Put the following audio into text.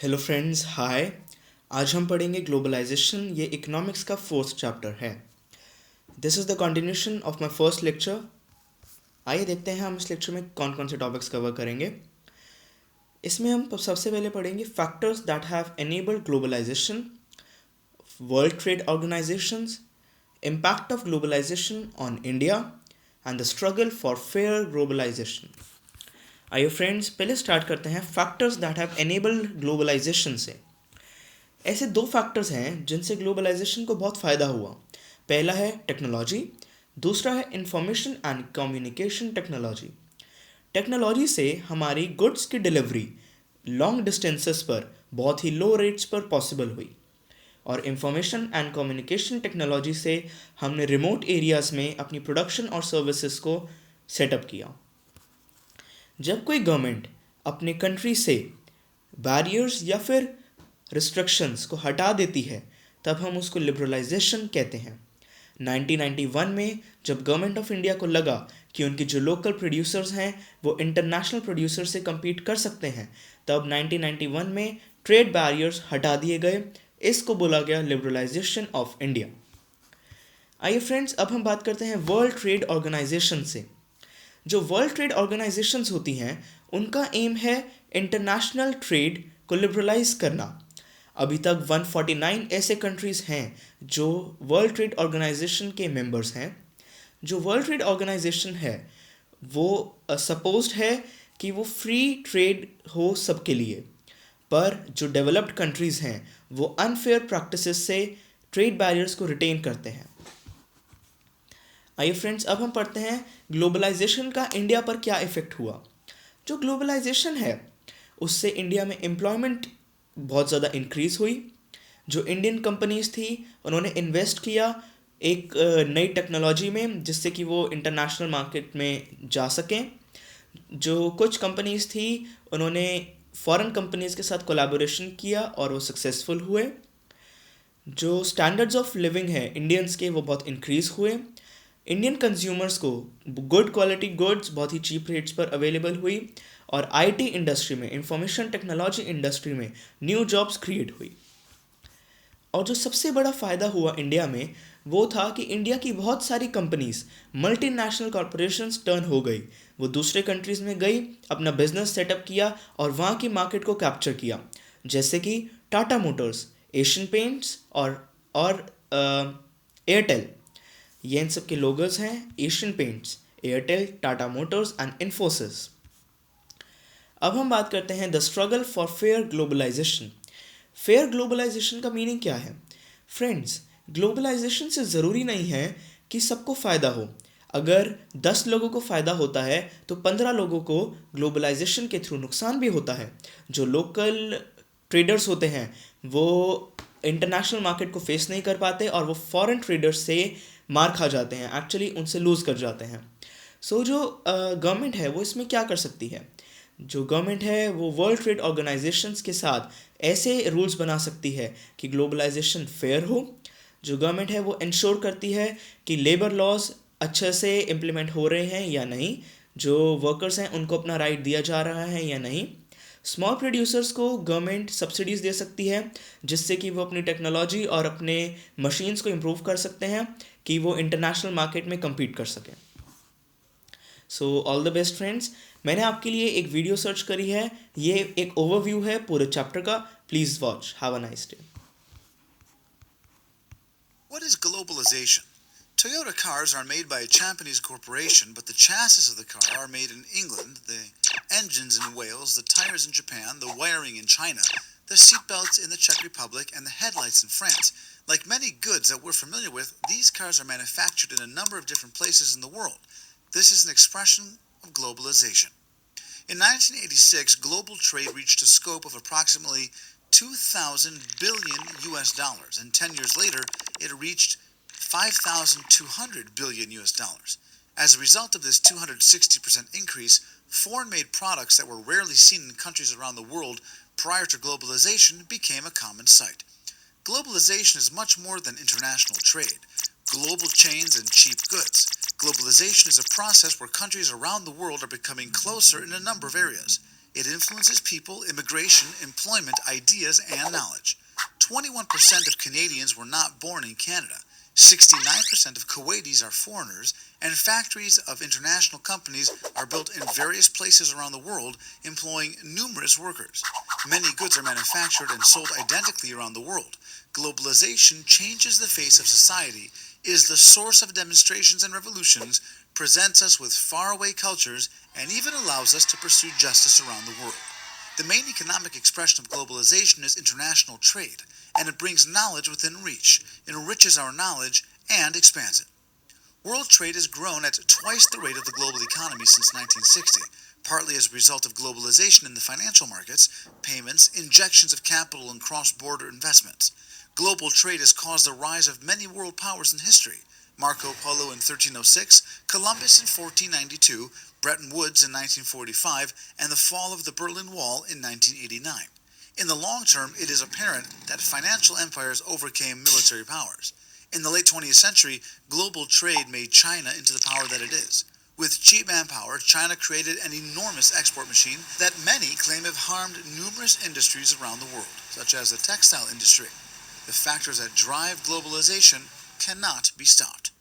Hello friends, हाय। आज हम पढ़ेंगे ग्लोबलाइजेशन। ये इकोनॉमिक्स का फोर्थ चैप्टर है। This is the continuation of my first lecture. आइए देखते हैं हम इस लेक्चर में कौन कौन से टॉपिक्स कवर करेंगे। इसमें हम सबसे पहले पढ़ेंगे factors that have enabled globalisation, world trade organisations, impact of globalisation on India and the struggle for fair globalisation. आइए फ्रेंड्स, पहले स्टार्ट करते हैं factors that have enabled globalisation से। ऐसे दो फैक्टर्स हैं जिनसे ग्लोबलाइजेशन को बहुत फ़ायदा हुआ। पहला है टेक्नोलॉजी, दूसरा है information and communication technology. Technology से हमारी गुड्स की डिलीवरी लॉन्ग डिस्टेंसेस पर बहुत ही लो रेट्स पर पॉसिबल हुई, और इंफॉर्मेशन एंड कम्युनिकेशन टेक्नोलॉजी से हमने रिमोट एरियाज़ में अपनी प्रोडक्शन और सर्विसेज को सेटअप किया। जब कोई गवर्नमेंट अपने कंट्री से बैरियर्स या फिर रिस्ट्रिक्शंस को हटा देती है, तब हम उसको लिबरलाइजेशन कहते हैं। 1991 में जब गवर्नमेंट ऑफ इंडिया को लगा कि उनके जो लोकल प्रोड्यूसर्स हैं वो इंटरनेशनल प्रोड्यूसर से compete कर सकते हैं, तब 1991 में ट्रेड बैरियर्स हटा दिए गए। इसको बोला गया लिबरलाइजेशन ऑफ इंडिया। आइए फ्रेंड्स, अब हम बात करते हैं वर्ल्ड ट्रेड ऑर्गेनाइजेशन से। जो वर्ल्ड ट्रेड ऑर्गेनाइजेशंस होती हैं उनका एम है इंटरनेशनल ट्रेड को लिबरलाइज करना। अभी तक 149 ऐसे कंट्रीज़ हैं जो वर्ल्ड ट्रेड ऑर्गेनाइजेशन के मेंबर्स हैं। जो वर्ल्ड ट्रेड ऑर्गेनाइजेशन है वो सपोज्ड है कि वो फ्री ट्रेड हो सबके लिए, पर जो डेवलप्ड कंट्रीज़ हैं वो अनफेयर प्रैक्टिसेस से ट्रेड बैरियर्स को रिटेन करते हैं। आइए फ्रेंड्स, अब हम पढ़ते हैं ग्लोबलाइजेशन का इंडिया पर क्या इफ़ेक्ट हुआ। जो ग्लोबलाइजेशन है उससे इंडिया में एम्प्लॉयमेंट बहुत ज़्यादा इंक्रीज़ हुई। जो इंडियन कंपनीज थी उन्होंने इन्वेस्ट किया एक नई टेक्नोलॉजी में, जिससे कि वो इंटरनेशनल मार्केट में जा सकें। जो कुछ कंपनीज थी उन्होंने फॉरेन कंपनीज के साथ कोलैबोरेशन किया और वो सक्सेसफुल हुए। जो स्टैंडर्ड्स ऑफ लिविंग है इंडियंस के वो बहुत इंक्रीज़ हुए। इंडियन कंज्यूमर्स को गुड क्वालिटी गुड्स बहुत ही चीप रेट्स पर अवेलेबल हुई, और आईटी इंडस्ट्री में, इंफॉर्मेशन टेक्नोलॉजी इंडस्ट्री में न्यू जॉब्स क्रिएट हुई। और जो सबसे बड़ा फ़ायदा हुआ इंडिया में वो था कि इंडिया की बहुत सारी कंपनीज मल्टीनेशनल कॉरपोरेशंस टर्न हो गई। वो दूसरे कंट्रीज़ में गई, अपना बिजनेस सेटअप किया और वहाँ की मार्केट को कैप्चर किया। जैसे कि टाटा मोटर्स, एशियन पेंट्स और एयरटेल। ये इन सब के लोगोस हैं, Asian Paints, Airtel, Tata Motors and Infosys. अब हम बात करते हैं the struggle for fair globalisation. Fair globalisation का मीनिंग क्या है? फ्रेंड्स, ग्लोबलाइजेशन से ज़रूरी नहीं है कि सबको फ़ायदा हो। अगर 10 लोगों को फ़ायदा होता है तो 15 लोगों को ग्लोबलाइजेशन के थ्रू नुकसान भी होता है। जो लोकल ट्रेडर्स होते हैं वो इंटरनेशनल मार्केट को फेस नहीं कर पाते और वो फॉरेन ट्रेडर्स से मार खा जाते हैं, एक्चुअली उनसे लूज़ कर जाते हैं। जो गवर्नमेंट है वो इसमें क्या कर सकती है? जो गवर्नमेंट है वो वर्ल्ड ट्रेड ऑर्गेनाइजेशंस के साथ ऐसे रूल्स बना सकती है कि ग्लोबलाइजेशन फेयर हो। जो गवर्नमेंट है वो इंश्योर करती है कि लेबर लॉज अच्छे से इम्प्लीमेंट हो रहे हैं या नहीं, जो वर्कर्स हैं उनको अपना राइट दिया जा रहा है या नहीं। स्मॉल प्रोड्यूसर्स को गवर्नमेंट सब्सिडीज़ दे सकती है जिससे कि वो अपनी टेक्नोलॉजी और अपने मशीन्स को इम्प्रूव कर सकते हैं कि वो इंटरनेशनल मार्केट में कम्पीट कर सकें। So all the best friends. मैंने आपके लिए एक वीडियो सर्च करी है, ये एक ओवरव्यू है पूरे चैप्टर का। Please watch. Have a nice day. What is globalization? Toyota cars are made by a Japanese corporation, but the chassis of the car are made in England, the engines in Wales, the tires in Japan, the wiring in China, the seatbelts in the Czech Republic, and the headlights in France. Like many goods that we're familiar with, these cars are manufactured in a number of different places in the world. This is an expression of globalization. In 1986, global trade reached a scope of approximately 2,000 billion US dollars, and 10 years later, it reached 5,200 billion US dollars. As a result of this 260% increase, foreign-made products that were rarely seen in countries around the world prior to globalization became a common sight. Globalization is much more than international trade, global chains, and cheap goods. Globalization is a process where countries around the world are becoming closer in a number of areas. It influences people, immigration, employment, ideas, and knowledge. 21% of Canadians were not born in Canada. 69% of Kuwaitis are foreigners, and factories of international companies are built in various places around the world, employing numerous workers. Many goods are manufactured and sold identically around the world. Globalization changes the face of society, is the source of demonstrations and revolutions, presents us with faraway cultures, and even allows us to pursue justice around the world. The main economic expression of globalization is international trade, and it brings knowledge within reach, enriches our knowledge, and expands it. World trade has grown at twice the rate of the global economy since 1960, partly as a result of globalization in the financial markets, payments, injections of capital, and cross-border investments. Global trade has caused the rise of many world powers in history. Marco Polo in 1306, Columbus in 1492, Bretton Woods in 1945, and the fall of the Berlin Wall in 1989. In the long term, it is apparent that financial empires overcame military powers. In the late 20th century, global trade made China into the power that it is. With cheap manpower, China created an enormous export machine that many claim have harmed numerous industries around the world, such as the textile industry. The factors that drive globalization cannot be stopped.